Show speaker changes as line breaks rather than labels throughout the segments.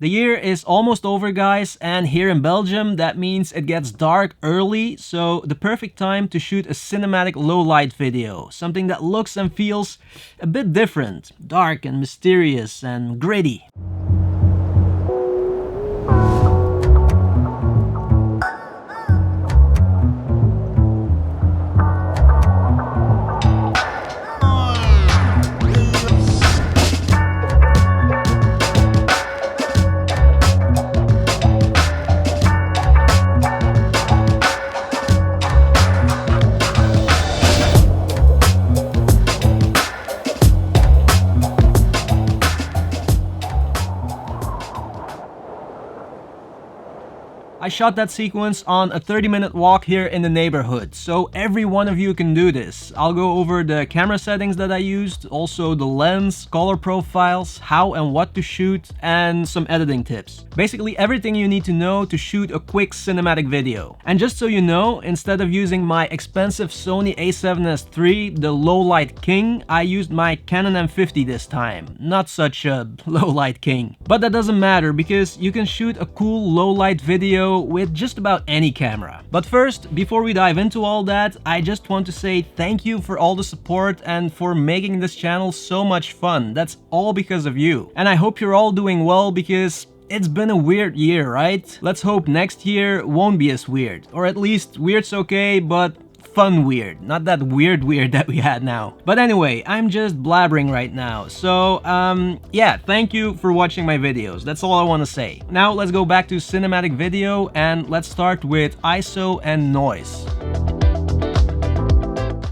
The year is almost over, guys, and here in Belgium that means it gets dark early, so the perfect time to shoot a cinematic low light video, something that looks and feels a bit different, dark and mysterious and gritty. I shot that sequence on a 30-minute walk here in the neighborhood, so every one of you can do this. I'll go over the camera settings that I used, also the lens, color profiles, how and what to shoot, and some editing tips. Basically everything you need to know to shoot a quick cinematic video. And just so you know, instead of using my expensive Sony a7S III, the low light king, I used my Canon M50 this time. Not such a low light king. But that doesn't matter because you can shoot a cool low light video with just about any camera. But first, before we dive into all that, I just want to say thank you for all the support and for making this channel so much fun. That's all because of you. And I hope you're all doing well because it's been a weird year, right? Let's hope next year won't be as weird. Or at least weird's okay, but fun weird, not that weird that we had now. But anyway, I'm just blabbering right now, so yeah, thank you for watching my videos, that's all I want to say. Now let's go back to cinematic video and let's start with ISO and noise.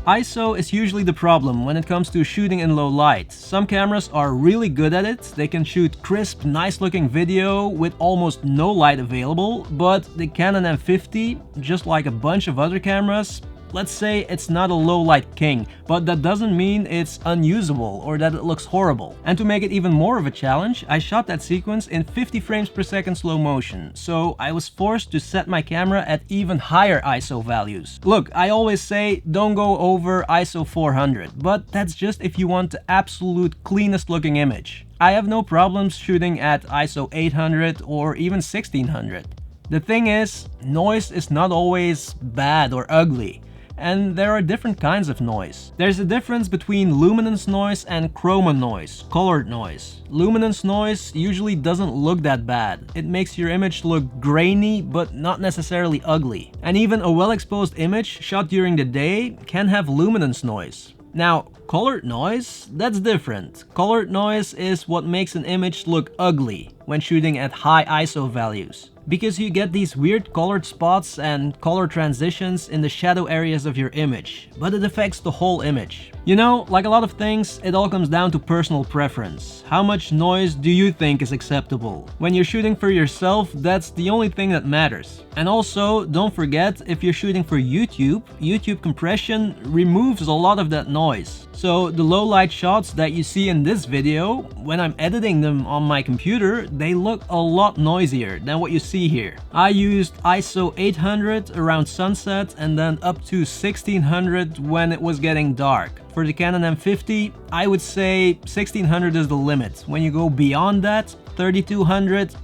ISO is usually the problem when it comes to shooting in low light. Some cameras are really good at it, they can shoot crisp, nice looking video with almost no light available, but the Canon M50, just like a bunch of other cameras, let's say it's not a low light king, but that doesn't mean it's unusable or that it looks horrible. And to make it even more of a challenge, I shot that sequence in 50 frames per second slow motion, so I was forced to set my camera at even higher ISO values. Look, I always say don't go over ISO 400, but that's just if you want the absolute cleanest looking image. I have no problems shooting at ISO 800 or even 1600. The thing is, noise is not always bad or ugly. And there are different kinds of noise. There's a difference between luminance noise and chroma noise, colored noise. Luminance noise usually doesn't look that bad. It makes your image look grainy, but not necessarily ugly. And even a well-exposed image shot during the day can have luminance noise. Now, colored noise, that's different. Colored noise is what makes an image look ugly when shooting at high ISO values, because you get these weird colored spots and color transitions in the shadow areas of your image, but it affects the whole image. You know, like a lot of things, it all comes down to personal preference. How much noise do you think is acceptable? When you're shooting for yourself, that's the only thing that matters. And also, don't forget, if you're shooting for YouTube, YouTube compression removes a lot of that noise. So the low light shots that you see in this video, when I'm editing them on my computer, they look a lot noisier than what you see here. I used ISO 800 around sunset and then up to 1600 when it was getting dark. For the Canon M50, I would say 1600 is the limit. When you go beyond that, 3200,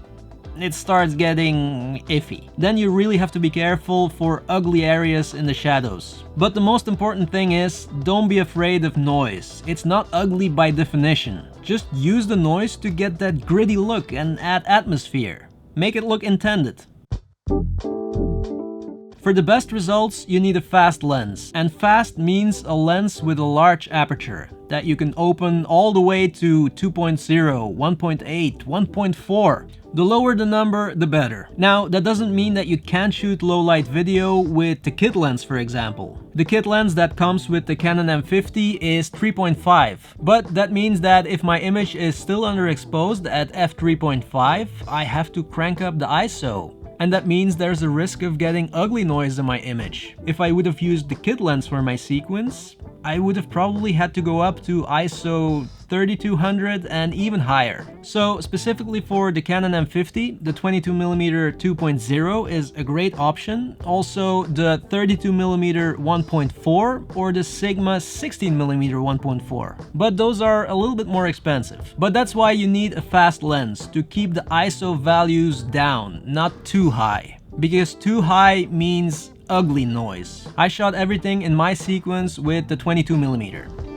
it starts getting iffy. Then you really have to be careful for ugly areas in the shadows. But the most important thing is, don't be afraid of noise. It's not ugly by definition. Just use the noise to get that gritty look and add atmosphere. Make it look intended. For the best results, you need a fast lens. And fast means a lens with a large aperture that you can open all the way to 2.0, 1.8, 1.4. The lower the number, the better. Now, that doesn't mean that you can't shoot low light video with the kit lens, for example. The kit lens that comes with the Canon M50 is 3.5, but that means that if my image is still underexposed at f3.5, I have to crank up the ISO. And that means there's a risk of getting ugly noise in my image. If I would have used the kit lens for my sequence, I would have probably had to go up to ISO 3200 and even higher. So specifically for the Canon M50, the 22mm 2.0 is a great option. Also the 32mm 1.4 or the Sigma 16mm 1.4. But those are a little bit more expensive. But that's why you need a fast lens to keep the ISO values down, not too high. Because too high means ugly noise. I shot everything in my sequence with the 22mm.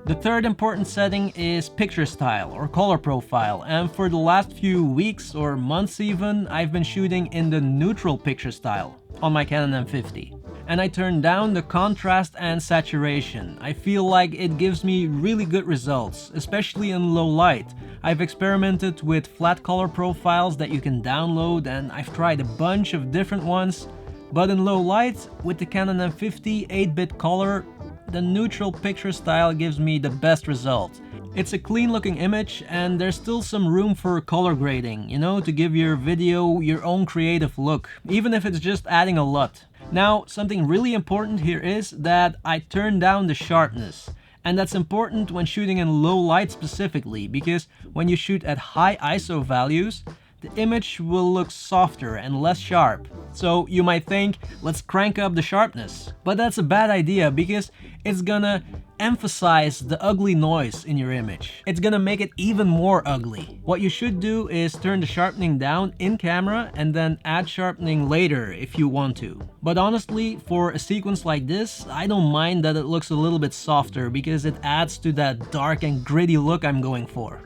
The third important setting is picture style or color profile, and for the last few weeks or months even, I've been shooting in the neutral picture style on my Canon M50. And I turned down the contrast and saturation. I feel like it gives me really good results, especially in low light. I've experimented with flat color profiles that you can download, and I've tried a bunch of different ones. But in low light, with the Canon M50 8-bit color, the neutral picture style gives me the best result. It's a clean looking image and there's still some room for color grading, you know, to give your video your own creative look, even if it's just adding a LUT. Now, something really important here is that I turned down the sharpness. And that's important when shooting in low light specifically, because when you shoot at high ISO values, the image will look softer and less sharp. So you might think, let's crank up the sharpness. But that's a bad idea because it's gonna emphasize the ugly noise in your image. It's gonna make it even more ugly. What you should do is turn the sharpening down in camera and then add sharpening later if you want to. But honestly, for a sequence like this, I don't mind that it looks a little bit softer because it adds to that dark and gritty look I'm going for.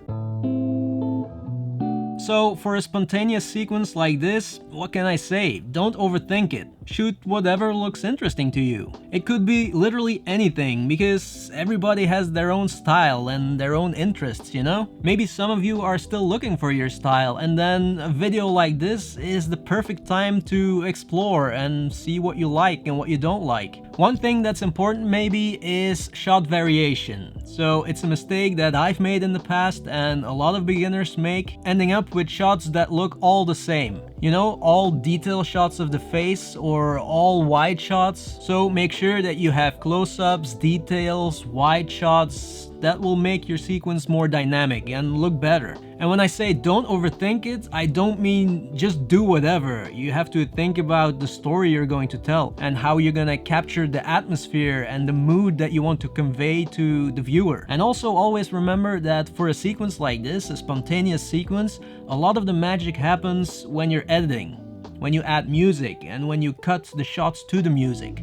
So for a spontaneous sequence like this, what can I say? Don't overthink it. Shoot whatever looks interesting to you. It could be literally anything because everybody has their own style and their own interests, you know? Maybe some of you are still looking for your style, and then a video like this is the perfect time to explore and see what you like and what you don't like. One thing that's important maybe is shot variation. So it's a mistake that I've made in the past and a lot of beginners make, ending up with shots that look all the same. You know, all detail shots of the face or all wide shots. So make sure that you have close-ups, details, wide shots. That will make your sequence more dynamic and look better. And when I say don't overthink it, I don't mean just do whatever. You have to think about the story you're going to tell and how you're gonna capture the atmosphere and the mood that you want to convey to the viewer. And also always remember that for a sequence like this, a spontaneous sequence, a lot of the magic happens when you're editing, when you add music and when you cut the shots to the music.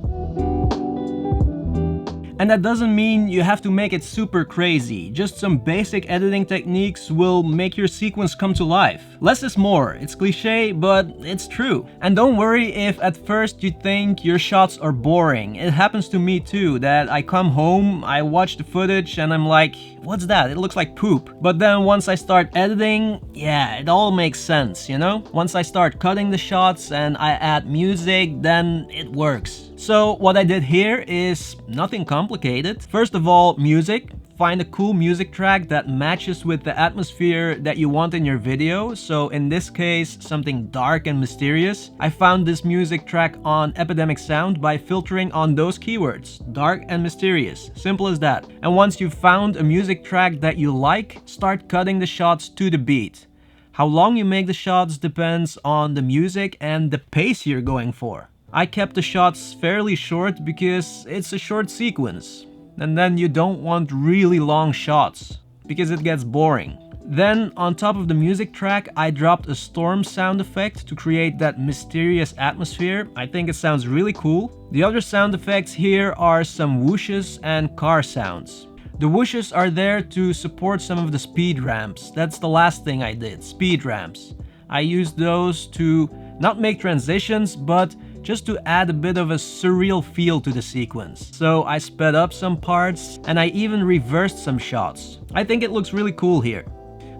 And that doesn't mean you have to make it super crazy. Just some basic editing techniques will make your sequence come to life. Less is more. It's cliche, but it's true. And don't worry if at first you think your shots are boring. It happens to me too, that I come home, I watch the footage and I'm like, what's that? It looks like poop. But then once I start editing, yeah, it all makes sense, you know? Once I start cutting the shots and I add music, then it works. So what I did here is nothing complicated. First of all, music. Find a cool music track that matches with the atmosphere that you want in your video. So in this case, something dark and mysterious. I found this music track on Epidemic Sound by filtering on those keywords, dark and mysterious. Simple as that. And once you've found a music track that you like, start cutting the shots to the beat. How long you make the shots depends on the music and the pace you're going for. I kept the shots fairly short because it's a short sequence. And then you don't want really long shots because it gets boring. Then on top of the music track, I dropped a storm sound effect to create that mysterious atmosphere. I think it sounds really cool. The other sound effects here are some whooshes and car sounds. The whooshes are there to support some of the speed ramps. That's the last thing I did, speed ramps. I used those to not make transitions, but just to add a bit of a surreal feel to the sequence. So I sped up some parts and I even reversed some shots. I think it looks really cool here.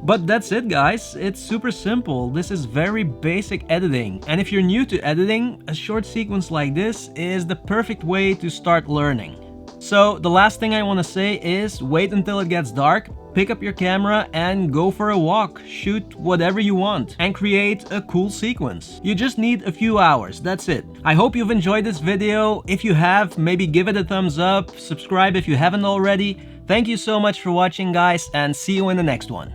But that's it guys, it's super simple. This is very basic editing. And if you're new to editing, a short sequence like this is the perfect way to start learning. So the last thing I want to say is wait until it gets dark, pick up your camera and go for a walk. Shoot whatever you want and create a cool sequence. You just need a few hours, that's it. I hope you've enjoyed this video. If you have, maybe give it a thumbs up, subscribe if you haven't already. Thank you so much for watching, guys, and see you in the next one.